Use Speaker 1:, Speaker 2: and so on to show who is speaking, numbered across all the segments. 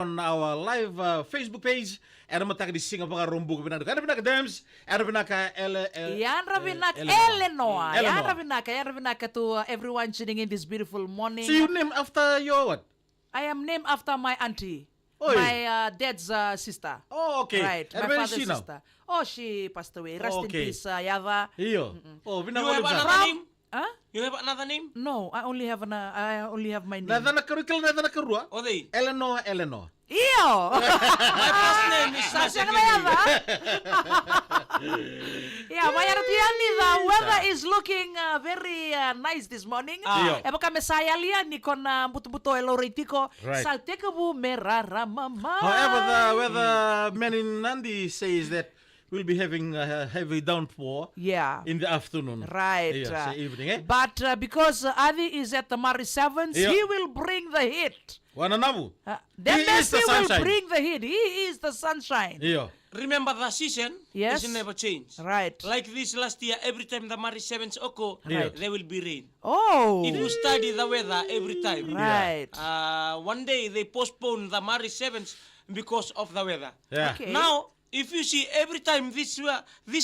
Speaker 1: on our live Facebook page. Era mataka di singa paka rumbu binaka. Era binaka Dems. Era binaka
Speaker 2: Yan Ravinak Eleanor. Yan Ravinaka to everyone tuning in this beautiful morning.
Speaker 1: So you name after your what?
Speaker 2: I am named after my auntie.
Speaker 1: Oi.
Speaker 2: My dad's sister.
Speaker 1: Oh, okay.
Speaker 2: Right.
Speaker 1: And
Speaker 2: My
Speaker 1: where is
Speaker 2: father's
Speaker 1: she now?
Speaker 2: sister. Oh, she passed away. Rest in
Speaker 1: Okay.
Speaker 2: peace, Yava.
Speaker 1: Iyo. Oh,
Speaker 3: You
Speaker 1: binaka
Speaker 3: have
Speaker 1: wala
Speaker 3: another name?
Speaker 2: Huh?
Speaker 3: You have another name?
Speaker 2: No, I only have my name.
Speaker 1: Nadana karukil nadana karua.
Speaker 3: Or they?
Speaker 1: Eleanor.
Speaker 2: Iyo.
Speaker 3: My first name is
Speaker 2: Sasha
Speaker 3: Nasir
Speaker 2: na
Speaker 3: Giri.
Speaker 2: Yava. Yeah, my artiani, the weather is looking very nice this morning.
Speaker 1: Iyo.
Speaker 2: Eba kami saya liya ni kon buto-buto eloritiko.
Speaker 1: Right.
Speaker 2: Saltekabu merara-mama.
Speaker 1: However, the weather man in Nandi says that we'll be having a heavy downpour
Speaker 2: Yeah.
Speaker 1: in the afternoon.
Speaker 2: Right.
Speaker 1: Yeah, say evening, eh?
Speaker 2: But because Adi is at the Mari Sevens,
Speaker 1: Yeah.
Speaker 2: he will bring the heat.
Speaker 1: Wananabu.
Speaker 2: Then
Speaker 1: He is the
Speaker 2: Messi will
Speaker 1: sunshine.
Speaker 2: bring the heat. He is the sunshine.
Speaker 1: Iyo.
Speaker 3: Remember the season?
Speaker 2: Yes.
Speaker 3: It never changed.
Speaker 2: Right.
Speaker 3: Like this last year, every time the Mari Sevens occur,
Speaker 1: Right.
Speaker 3: there will be rain.
Speaker 2: Oh.
Speaker 3: If you study the weather every time,
Speaker 2: Right.
Speaker 3: one day they postpone the Mari Sevens because of the weather.
Speaker 1: Yeah.
Speaker 2: Okay.
Speaker 3: Now, if you see every time this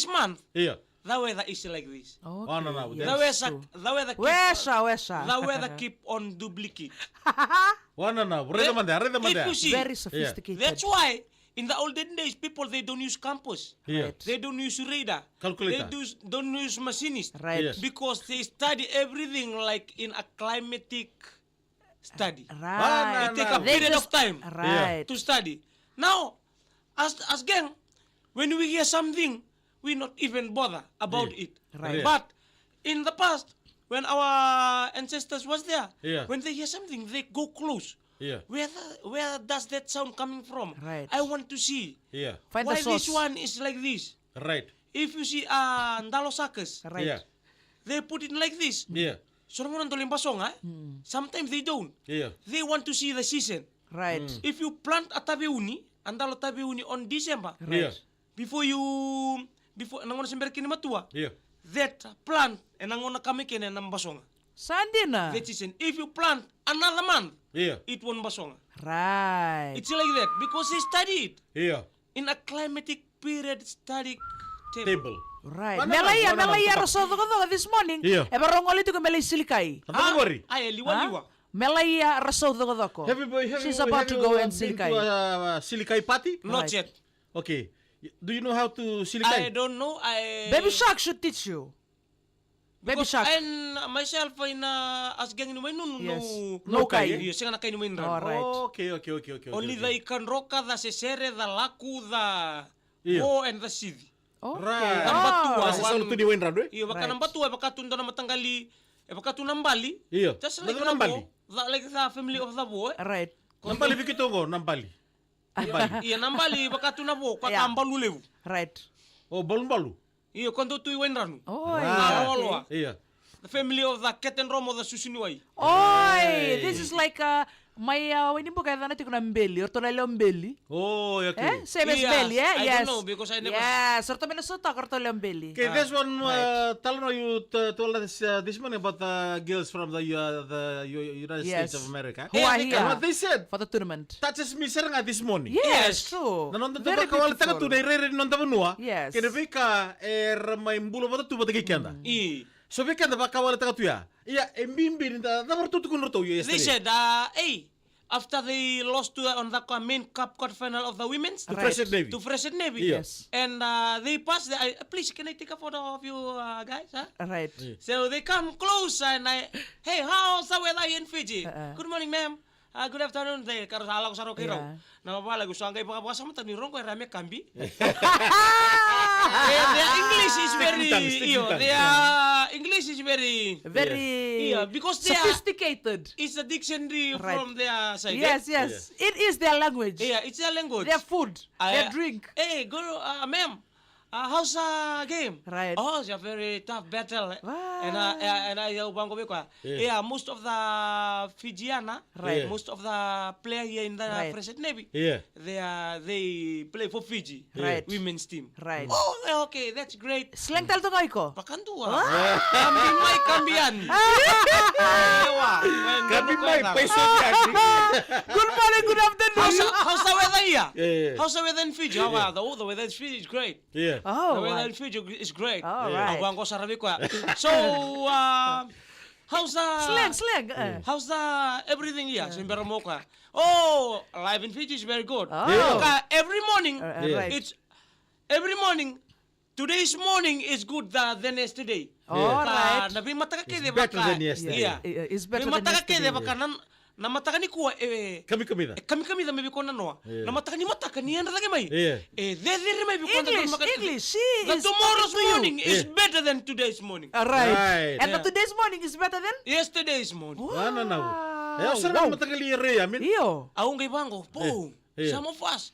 Speaker 3: month,
Speaker 1: Iyo.
Speaker 3: the weather is like this.
Speaker 2: Okay.
Speaker 1: Wananabu.
Speaker 2: yes,
Speaker 3: The weather,
Speaker 2: true.
Speaker 3: the weather,
Speaker 2: Wesha.
Speaker 3: the weather keep on duplicate.
Speaker 1: Wananabu. Reda
Speaker 3: If
Speaker 1: manda.
Speaker 3: you see,
Speaker 2: Very sophisticated.
Speaker 3: that's why in the olden days, people they don't use campus.
Speaker 1: Yeah.
Speaker 3: They don't use radar.
Speaker 1: Calculator.
Speaker 3: Don't use machinist.
Speaker 2: Right.
Speaker 1: Yes.
Speaker 3: Because they study everything like in a climatic study.
Speaker 2: Right.
Speaker 3: It take a
Speaker 2: They
Speaker 3: period
Speaker 2: just-
Speaker 3: of time
Speaker 2: Right.
Speaker 3: to study. Now, as gang, when we hear something, we not even bother about
Speaker 1: Yeah.
Speaker 3: it.
Speaker 2: Right.
Speaker 1: Yeah.
Speaker 3: But in the past, when our ancestors was there,
Speaker 1: Yeah.
Speaker 3: when they hear something, they go close.
Speaker 1: Yeah.
Speaker 3: Where does that sound coming from?
Speaker 2: Right.
Speaker 3: I want to see
Speaker 1: Yeah.
Speaker 2: Find
Speaker 3: why
Speaker 2: the source.
Speaker 3: this one is like this.
Speaker 1: Right.
Speaker 3: If you see Ndalosakas,
Speaker 2: Right.
Speaker 1: Yeah.
Speaker 3: they put it like this.
Speaker 1: Yeah.
Speaker 3: So naman ang basong, ha? Sometimes they don't.
Speaker 1: Yeah.
Speaker 3: They want to see the season.
Speaker 2: Right.
Speaker 3: If you plant a tabiuni, andalo tabiuni on December,
Speaker 1: Yeah.
Speaker 3: before nangon sember kini matua,
Speaker 1: Yeah.
Speaker 3: that plant and nangon kami kini ng basong.
Speaker 2: Sandina.
Speaker 3: That season. If you plant another month,
Speaker 1: Yeah.
Speaker 3: it won't basong.
Speaker 2: Right.
Speaker 3: It's like that because they study it
Speaker 1: Yeah.
Speaker 3: in a climatic period study table.
Speaker 1: Table.
Speaker 2: Right.
Speaker 1: Mana
Speaker 2: Melaya
Speaker 1: mana
Speaker 2: raso this morning.
Speaker 1: Yeah.
Speaker 2: Eba rongoli to melay silikai.
Speaker 1: Don't worry.
Speaker 3: Ay, liwa-liwa.
Speaker 2: Melaya raso ko. She's about to go and
Speaker 1: been
Speaker 2: silikai.
Speaker 1: to a silikai party?
Speaker 3: Not
Speaker 2: Right.
Speaker 3: yet.
Speaker 1: Okay. Do you know how to
Speaker 3: I
Speaker 1: silikai?
Speaker 3: don't know.
Speaker 2: Baby Shark should teach you. Baby
Speaker 3: Because
Speaker 2: Shark.
Speaker 3: and myself in as gang in no
Speaker 2: Yes.
Speaker 1: No
Speaker 2: No
Speaker 1: kai.
Speaker 2: kai.
Speaker 3: Yes, nga kayo in
Speaker 2: All right.
Speaker 1: Okay.
Speaker 3: Only the ikan roka, the sesere, the laku, the
Speaker 1: Yeah.
Speaker 3: go and the sidi.
Speaker 2: Okay.
Speaker 1: Right.
Speaker 3: Number two,
Speaker 2: Oh.
Speaker 1: Kasi sa luto di Wayne Rado eh?
Speaker 3: Iyo baka
Speaker 2: Right.
Speaker 3: number two, baka tunda na matanggali, baka tu nambali.
Speaker 1: Iyo.
Speaker 3: Just like
Speaker 1: Nandun nambali?
Speaker 3: like the family of the boy.
Speaker 2: Right.
Speaker 1: Nambali bikito ko, nambali.
Speaker 3: Iya nambali baka tu na bo, kwa
Speaker 2: Yeah.
Speaker 3: kambalu lewu.
Speaker 2: Right.
Speaker 1: Oh, balon-balu.
Speaker 3: Iyo kanto tu iwen ranu.
Speaker 2: Oh,
Speaker 1: Right.
Speaker 3: Awalwa.
Speaker 1: Iya.
Speaker 3: The family of the cat and rom of the susuniwai.
Speaker 2: Oi, this is like my when you kaya na tikuna mbeli or tonalo mbeli.
Speaker 1: Oh, okay.
Speaker 2: Same as
Speaker 3: Yes,
Speaker 2: belly,
Speaker 3: I
Speaker 2: yes.
Speaker 3: don't know because I never-
Speaker 2: Yes, or to Minnesota or to mbeli.
Speaker 1: Okay, this one, tell me you told us this morning about the girls from the United
Speaker 2: Yes.
Speaker 1: States of America.
Speaker 2: Who are
Speaker 3: they
Speaker 2: here
Speaker 1: And what they said,
Speaker 2: for the tournament.
Speaker 1: touches me sir nga this morning.
Speaker 2: Yes, true.
Speaker 1: Nanonood
Speaker 2: Very
Speaker 1: ba kawal taga
Speaker 2: beautiful.
Speaker 1: tunay re non tabanua.
Speaker 2: Yes.
Speaker 1: Kaya ka may mbulo ba tu ba kanda. So we kanda ba kawal taga tuya. Iya, embimbi ninda na martutu kun roto
Speaker 3: They
Speaker 1: yesterday.
Speaker 3: said, hey, after they lost to on the main cup quarterfinal of the women's
Speaker 1: To
Speaker 2: Right.
Speaker 1: Fresh Navy.
Speaker 3: to Fresh Navy,
Speaker 1: Yes.
Speaker 3: and they passed. Please, can I take a photo of you guys? Huh?
Speaker 2: Right.
Speaker 3: So they come close and hey, how's the weather in Fiji? Good morning, ma'am. Good afternoon. They karo sa ala ko sa roki raw.
Speaker 2: Yeah.
Speaker 3: Na mabala ko sa angay baka bukas mo tani rong ko rame kambi.
Speaker 1: Ah!
Speaker 3: Their English is very
Speaker 1: Sticking tongue.
Speaker 3: their English is very
Speaker 2: Very
Speaker 3: Yeah, because they are-
Speaker 2: sophisticated.
Speaker 3: it's a dictionary
Speaker 2: Right.
Speaker 3: from their side.
Speaker 2: Yes, yes. It is their language.
Speaker 3: Yeah, it's a language.
Speaker 2: Their food, their drink.
Speaker 3: Hey, go, ma'am. how's game?
Speaker 2: Right.
Speaker 3: Oh, it's a very tough battle.
Speaker 2: Wow.
Speaker 3: And I bang ko beko. Yeah, most of the Fijiana,
Speaker 2: Right.
Speaker 3: most of the player here in the
Speaker 2: Right.
Speaker 3: French Navy,
Speaker 1: Yeah.
Speaker 3: they play for Fiji,
Speaker 2: Right.
Speaker 3: women's team.
Speaker 2: Right.
Speaker 3: Oh, okay, that's great.
Speaker 2: Slang tal to kayo ko.
Speaker 3: Pakantua. Kambi may kambian. Ewa.
Speaker 1: Kami may peso yan.
Speaker 2: Good morning, good afternoon.
Speaker 3: How's the weather here?
Speaker 1: Yeah.
Speaker 3: How's the weather in Fiji? How are the weather in Fiji is great.
Speaker 1: Yeah.
Speaker 2: Oh,
Speaker 3: The weather
Speaker 2: right.
Speaker 3: in Fiji is great.
Speaker 2: Oh, right.
Speaker 3: Ang ko sa Arabic ko. So, how's the
Speaker 2: Slang.
Speaker 3: How's the everything here? Simbero mo ka. Oh, life in Fiji is very good.
Speaker 2: Oh.
Speaker 3: Kaya every morning,
Speaker 2: Right.
Speaker 3: it's every morning. Today's morning is good than yesterday.
Speaker 2: All right.
Speaker 3: Nabi mataka kede
Speaker 1: better than yesterday.
Speaker 3: Yeah.
Speaker 2: It's better
Speaker 3: Nabi
Speaker 2: than
Speaker 3: mataka kede
Speaker 2: yesterday.
Speaker 3: baka na mataka ni kuwa
Speaker 1: Kami da.
Speaker 3: kami da maybe kona noa. Na mataka ni mataka ni anda lagi mai.
Speaker 1: Yeah.
Speaker 3: There may be kona
Speaker 2: English. She
Speaker 3: The
Speaker 2: is
Speaker 3: tomorrow's
Speaker 2: talking to you.
Speaker 3: morning is
Speaker 1: Yeah.
Speaker 3: better than today's morning.
Speaker 2: Right.
Speaker 1: Right.
Speaker 2: And
Speaker 3: Yeah.
Speaker 2: today's morning is better than?
Speaker 3: Yesterday's morning.
Speaker 1: Ano na?
Speaker 2: Wow.
Speaker 1: Eh, sana matagali re. I mean.
Speaker 2: Iyo.
Speaker 3: Aung kay bango, po.
Speaker 1: Yeah.
Speaker 3: Some of us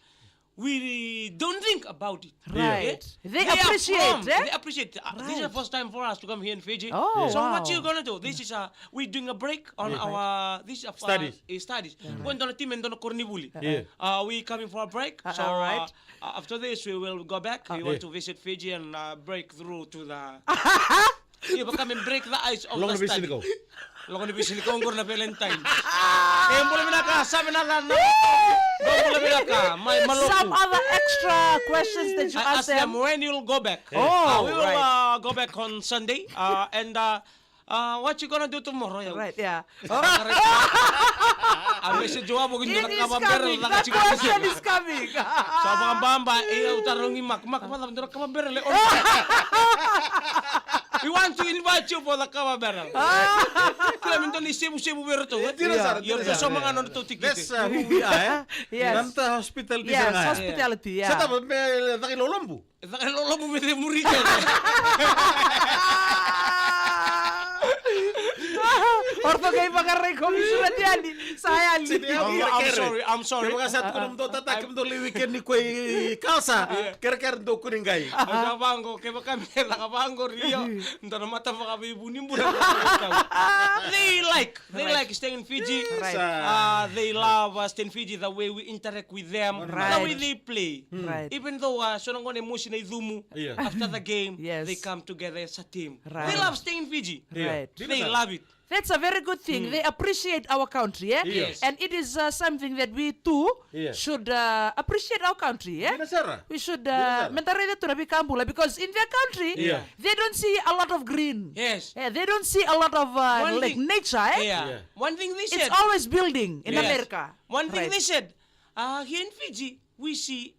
Speaker 3: we don't think about it.
Speaker 2: Right. They
Speaker 3: are
Speaker 2: appreciate,
Speaker 3: prompt.
Speaker 2: eh?
Speaker 3: They appreciate. This is the first time for us to come here in Fiji.
Speaker 2: Oh,
Speaker 3: So
Speaker 2: wow.
Speaker 3: what you gonna do? This is we're doing a break on our this is
Speaker 1: Studies.
Speaker 3: studies. Going to the team and on Cornibuli.
Speaker 1: Yeah.
Speaker 3: We coming for a break. So
Speaker 2: all right.
Speaker 3: after this we will go back. We want to visit Fiji and break through to the. Yeah, but come and break the ice of
Speaker 1: Long
Speaker 3: the
Speaker 1: na bisin
Speaker 3: study.
Speaker 1: ko.
Speaker 3: Long na bisin ko ngor na Valentine. Boleh minaka, sabi na lang. Boleh minaka, may maloko.
Speaker 2: Some other extra questions that you
Speaker 3: I
Speaker 2: ask
Speaker 3: asked
Speaker 2: them.
Speaker 3: them when you'll go back.
Speaker 2: Oh,
Speaker 3: we will
Speaker 2: right.
Speaker 3: go back on Sunday. And what you gonna do tomorrow?
Speaker 2: Right, yeah.
Speaker 3: Ang message mo mo
Speaker 2: It
Speaker 3: gusto
Speaker 2: is
Speaker 3: na
Speaker 2: coming. That question is coming.
Speaker 3: So mga bamba, utarong imak malam dura kamaberel. We want to invite you for the kamaberel. Kaya minto ni sebu berto. You're so mga ano to
Speaker 1: That's
Speaker 3: tikit.
Speaker 1: who we are.
Speaker 2: Yes.
Speaker 1: Nanta hospital di
Speaker 2: Yes,
Speaker 1: sana.
Speaker 2: hospitality,
Speaker 1: Sa
Speaker 2: yeah.
Speaker 1: tama may takilolombo.
Speaker 3: Lolo mo mete murikan.
Speaker 2: Orto kayo magaray komisyon yan. Saya
Speaker 3: I'm sorry.
Speaker 1: Kaya satu kunum to tatak kunum to weekend ni koy kalsa. Kira-kira do kuning gai.
Speaker 3: Nakabango, kaya baka may nakabango Rio. Hindi na mata baka may bunin-bunin. They like staying in Fiji.
Speaker 2: Right.
Speaker 3: They love staying in Fiji, the way we interact with them, the
Speaker 2: Right.
Speaker 3: way they play.
Speaker 2: Right.
Speaker 3: Even though sunong ko emotion ay dumu,
Speaker 1: Yeah.
Speaker 3: after the game,
Speaker 2: Yes.
Speaker 3: they come together as a team.
Speaker 2: Right.
Speaker 3: They love staying in Fiji.
Speaker 2: Right.
Speaker 3: They love it.
Speaker 2: That's a very good thing. They appreciate our country, yeah?
Speaker 1: Yes.
Speaker 2: And it is something that we too
Speaker 1: Yeah.
Speaker 2: should appreciate our country, yeah?
Speaker 1: Nasara.
Speaker 2: We should
Speaker 1: Yes, sir.
Speaker 2: mentality to Nabi Kambula because in their country
Speaker 1: Yeah.
Speaker 2: they don't see a lot of green.
Speaker 3: Yes.
Speaker 2: Yeah, they don't see a lot of
Speaker 3: One
Speaker 2: like
Speaker 3: thing-
Speaker 2: nature, eh?
Speaker 3: Yeah. One thing they
Speaker 2: It's
Speaker 3: said.
Speaker 2: always building in
Speaker 3: Yes.
Speaker 2: America.
Speaker 3: One thing
Speaker 2: Right.
Speaker 3: they said, here in Fiji, we see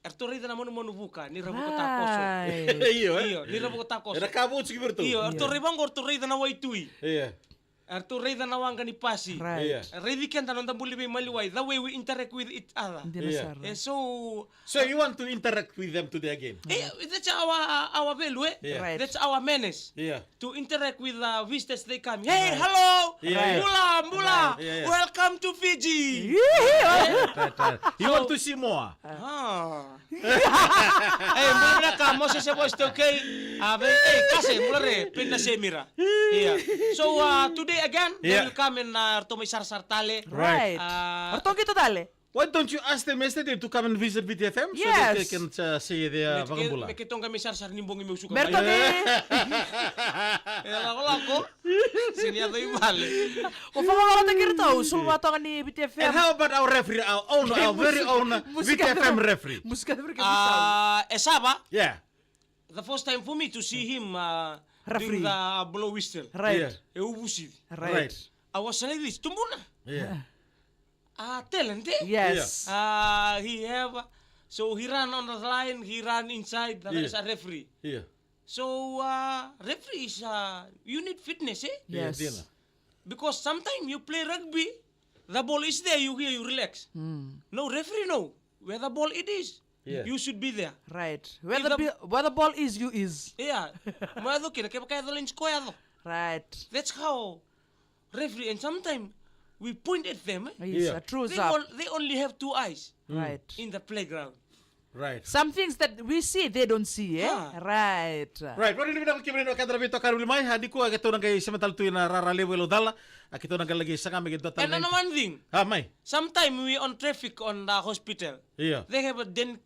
Speaker 3: Ertorida na monu buka, ni rabu ko takoso.
Speaker 2: Right.
Speaker 1: Iyo.
Speaker 3: Iyo, ni rabu ko takoso.
Speaker 1: Era kabut siguro to.
Speaker 3: Iyo, Ertoribang Ertorida na waitui.
Speaker 1: Iya.
Speaker 3: Ertorida na wang kanipasi.
Speaker 2: Right.
Speaker 1: Iya.
Speaker 3: Ready kan tanong tambuli may maliway. The way we interact with each other.
Speaker 2: Hindi na
Speaker 1: Yeah.
Speaker 2: sar.
Speaker 3: So,
Speaker 1: So you want to interact with them today again?
Speaker 3: that's our value, eh?
Speaker 1: Yeah.
Speaker 2: Right.
Speaker 3: That's our menace.
Speaker 1: Yeah.
Speaker 3: To interact with visitors they come. Hey, hello!
Speaker 1: Yeah.
Speaker 3: Mula!
Speaker 1: Right. Yeah.
Speaker 3: Welcome to Fiji!
Speaker 1: You want to see more?
Speaker 3: Mula ka mo sa boys to kay kasi mula re pin na semira. Yeah. So today again they
Speaker 1: Yeah.
Speaker 3: will come in to may sarsartale.
Speaker 2: Right.
Speaker 3: Ah,
Speaker 2: Ortong kita dali.
Speaker 1: Why don't you ask them yesterday to come and visit VTFM so
Speaker 2: Yes.
Speaker 1: that they can see their Bagambula?
Speaker 3: May kitong kami sarsar nimbong imi usuka.
Speaker 2: Berto di.
Speaker 3: Lako. Sinya to ibale.
Speaker 2: Kung mga kata kirito, sulwa to ni
Speaker 1: And
Speaker 2: BTFM.
Speaker 1: how about our referee, our very own VTFM referee?
Speaker 2: Musika na berkata.
Speaker 3: Esaba,
Speaker 1: Yeah.
Speaker 3: the first time for me to see him
Speaker 2: Referee.
Speaker 3: doing the blow whistle.
Speaker 2: Right.
Speaker 3: Eubusid.
Speaker 2: Right.
Speaker 3: I was like this, tumbuna.
Speaker 1: Yeah.
Speaker 3: Talent, eh?
Speaker 2: Yes.
Speaker 3: He have so he ran on the line, he ran inside. That is a referee.
Speaker 1: Yeah.
Speaker 3: So referee is you need fitness, eh?
Speaker 2: Yes.
Speaker 1: Yeah.
Speaker 3: Because sometimes you play rugby, the ball is there, you hear, you relax. No referee, no. Where the ball it is,
Speaker 1: Yeah.
Speaker 3: you should be there.
Speaker 2: Right. Where
Speaker 3: If
Speaker 2: where the ball is, you is.
Speaker 3: Yeah. Mado kina kaya kaya dolin square.
Speaker 2: Right.
Speaker 3: That's how referee. And sometimes we point at them. Eh?
Speaker 2: Yes,
Speaker 1: Yeah.
Speaker 2: a true
Speaker 3: They,
Speaker 2: zap.
Speaker 3: they only have two eyes
Speaker 2: Right.
Speaker 3: in the playground.
Speaker 1: Right.
Speaker 2: Some things that we see, they don't see, eh?
Speaker 3: Ah.
Speaker 2: Right.
Speaker 1: Right, pwede nila kibrino kadra bito karul mai hadi ko agato nang kay semental tu na rara level dala akito nang lagi sanga mi gito
Speaker 3: And
Speaker 1: tal.
Speaker 3: one thing,
Speaker 1: Ha mai.
Speaker 3: sometimes we on traffic on the hospital.
Speaker 1: Iya.
Speaker 3: They have a dental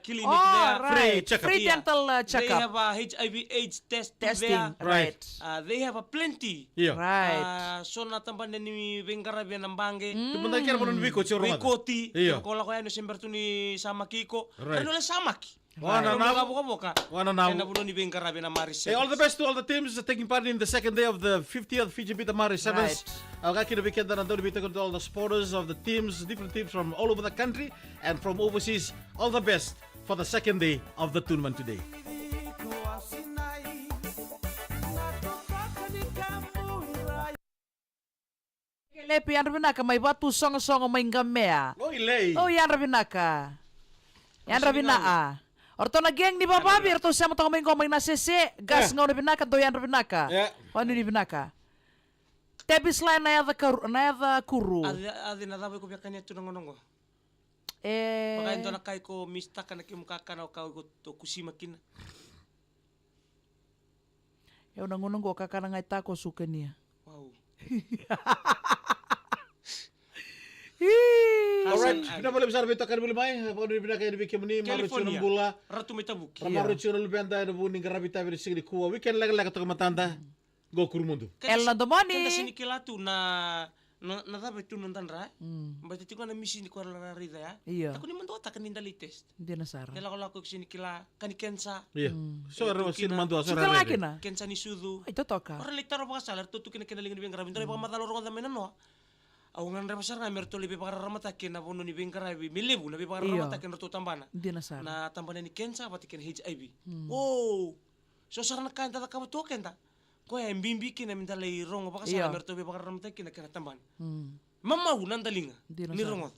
Speaker 3: clinic
Speaker 2: Oh,
Speaker 3: there.
Speaker 2: right.
Speaker 1: Free checkup.
Speaker 2: Free
Speaker 3: Yeah.
Speaker 2: dental
Speaker 3: They
Speaker 2: checkup.
Speaker 3: have a HIV/AIDS test
Speaker 2: Testing.
Speaker 3: there.
Speaker 1: Right.
Speaker 2: Right.
Speaker 3: They have a plenty.
Speaker 1: Iya.
Speaker 2: Right.
Speaker 3: So natampan na ni Bengarabi ng bangge.
Speaker 1: Tu benda kira bonon biko choro.
Speaker 3: Rikoti.
Speaker 1: Iya.
Speaker 3: Yung kola ko yan, sember tu ni Samakiko.
Speaker 1: Right.
Speaker 3: Ano lang Samaki.
Speaker 1: Wana na.
Speaker 3: Buka-buka.
Speaker 1: Wana na.
Speaker 3: Kaya nabuno ni Bengarabi na Maris.
Speaker 1: Hey, all the best to all the teams taking part in the second day of the 50th Fiji Bita Mari Sevens. Kaki na weekend na nandun bita ko to all the supporters of the teams, different teams from all over the country and from overseas. All the best for the second day of the tournament today.
Speaker 2: Lepi yan rabinaka may batu song may gamea.
Speaker 1: Oh, ilay.
Speaker 2: Oh yan rabinaka. Yan rabinaa. Orto na geng ni bababi orto sa mo may ngomay na sese gas ngau rabinaka do yan rabinaka.
Speaker 1: Yeah.
Speaker 2: Ano ni rabinaka? Tebis lain na yada kuru.
Speaker 3: Adi na dapat ko biya kanya ito nangonongo.
Speaker 2: Eh.
Speaker 3: Pakain to na kay ko mista ka na kimukaka na ka ko kusima kina.
Speaker 2: Eu nangunong ko kakanangay tako suka niya.
Speaker 3: Wow.
Speaker 1: Alright, kita boleh besar bita kan boleh mai. Apa ni bina kaya dibikin ni marucu
Speaker 3: California.
Speaker 1: bula.
Speaker 3: Ratu Metabuki.
Speaker 1: Marucu nul benda ada buning garabita beri sigri kuwa. Weekend lag to matanda. Go kurumundo.
Speaker 2: El
Speaker 3: Kanda
Speaker 2: Domoni.
Speaker 3: sini kilatu na dapat tu nonton ra. Berarti tu na misi ni ko rari ya.
Speaker 2: Iya.
Speaker 3: Aku ni mando ta kaninda latest.
Speaker 2: Hindi na Sara.
Speaker 3: Kala ko lako sini kila kanikensa.
Speaker 1: Iya. So ero sin mandu asor.
Speaker 2: Suka lagi na.
Speaker 3: Kensa ni sudu.
Speaker 2: Ito toka.
Speaker 3: Ora litar pa salar tu kina kinaling ni bengara bintar pa matalo ro ngada menano. Awangan ra pasar ngamer to libe para ramata kina bono ni bengara bi milebu na bi para
Speaker 2: Iya.
Speaker 3: ramata kina to tambana.
Speaker 2: Hindi na Sara.
Speaker 3: Na tambana ni kensa pati ken HIV. Oh. So sarana kanta ta kabu to kenta. Ko ya mbimbi kina minta lay rongo pa
Speaker 2: Iya.
Speaker 3: kasar ngamer to bi para ramata kina kina tamban.
Speaker 2: Hmm.
Speaker 3: Mama hunan dalinga.
Speaker 2: Hindi na
Speaker 3: Ni
Speaker 2: Sara.
Speaker 3: rongot.